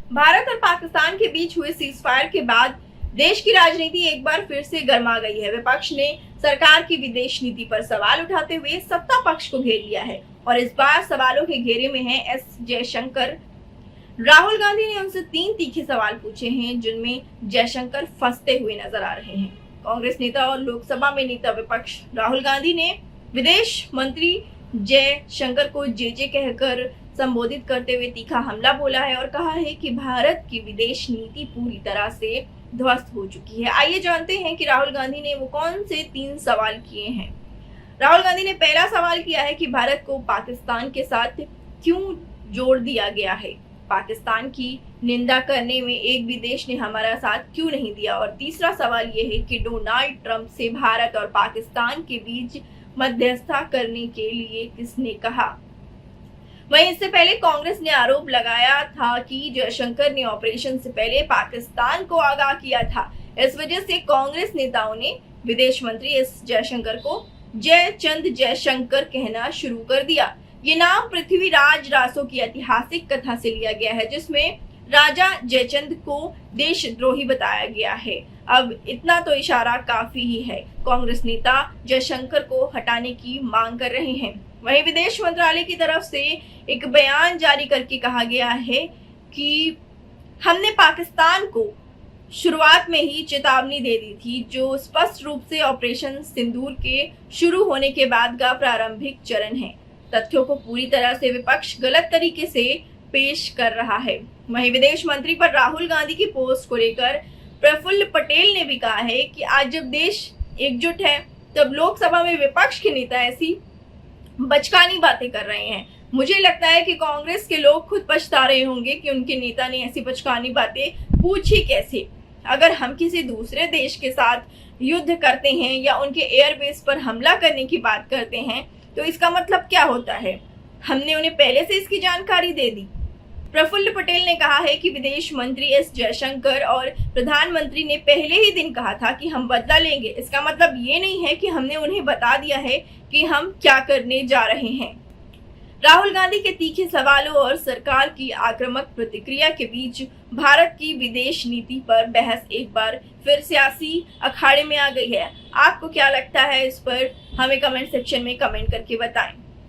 भारत और पाकिस्तान के बीच हुए सीज फायर के बाद देश की राजनीति एक बार फिर से गर्मा गई है। विपक्ष ने सरकार की विदेश नीति पर सवाल उठाते हुए सत्ता पक्ष को घेर लिया है और इस बार सवालों के घेरे में है एस जयशंकर। राहुल गांधी ने उनसे 3 तीखे सवाल पूछे हैं जिनमें जयशंकर फंसते हुए नजर आ रहे हैं। कांग्रेस नेता और लोकसभा में नेता विपक्ष राहुल गांधी ने विदेश मंत्री जयशंकर को जे कहकर संबोधित करते हुए तीखा हमला बोला है और कहा है कि भारत की विदेश नीति पूरी तरह से ध्वस्त हो चुकी है। आइए जानते हैं कि राहुल गांधी ने वो कौन से 3 सवाल किए हैं। राहुल गांधी ने पहला सवाल किया है कि भारत को पाकिस्तान के साथ क्यों जोड़ दिया गया है। पाकिस्तान की निंदा करने में एक भी देश ने हमारा साथ क्यों नहीं दिया। और तीसरा सवाल ये है कि डोनाल्ड ट्रंप से भारत और पाकिस्तान के बीच मध्यस्थता करने के लिए किसने कहा। वहीं इससे पहले कांग्रेस ने आरोप लगाया था कि जयशंकर ने ऑपरेशन से पहले पाकिस्तान को आगाह किया था। इस वजह से कांग्रेस नेताओं ने विदेश मंत्री एस जयशंकर को जयचंद जयशंकर कहना शुरू कर दिया। ये नाम पृथ्वीराज रासो की ऐतिहासिक कथा से लिया गया है जिसमें राजा जयचंद को देशद्रोही बताया गया है। अब इतना तो इशारा काफी ही है। कांग्रेस नेता जयशंकर को हटाने की मांग कर रहे हैं। वहीं विदेश मंत्रालय की तरफ से एक बयान जारी करके कहा गया है कि हमने पाकिस्तान को शुरुआत में ही चेतावनी दे दी थी जो स्पष्ट रूप से ऑपरेशन सिंदूर के शुरू होने के बाद का प्रारंभिक चरण है। तथ्यों को पूरी तरह से विपक्ष गलत तरीके से पेश कर रहा है। वहीं विदेश मंत्री पर राहुल गांधी की पोस्ट को लेकर प्रफुल्ल पटेल ने भी कहा है कि आज जब देश एकजुट है तब लोकसभा में विपक्ष के नेता ऐसी बचकानी बातें कर रहे हैं। मुझे लगता है कि कांग्रेस के लोग खुद पछता रहे होंगे कि उनके नेता ने ऐसी बचकानी बातें पूछी कैसे। अगर हम किसी दूसरे देश के साथ युद्ध करते हैं या उनके एयरबेस पर हमला करने की बात करते हैं तो इसका मतलब क्या होता है। हमने उन्हें पहले से इसकी जानकारी दे दी। प्रफुल्ल पटेल ने कहा है कि विदेश मंत्री एस जयशंकर और प्रधानमंत्री ने पहले ही दिन कहा था कि हम बदला लेंगे। इसका मतलब ये नहीं है कि हमने उन्हें बता दिया है कि हम क्या करने जा रहे हैं। राहुल गांधी के तीखे सवालों और सरकार की आक्रामक प्रतिक्रिया के बीच भारत की विदेश नीति पर बहस एक बार फिर सियासी अखाड़े में आ गई है। आपको क्या लगता है इस पर हमें कमेंट सेक्शन में कमेंट करके बताएं।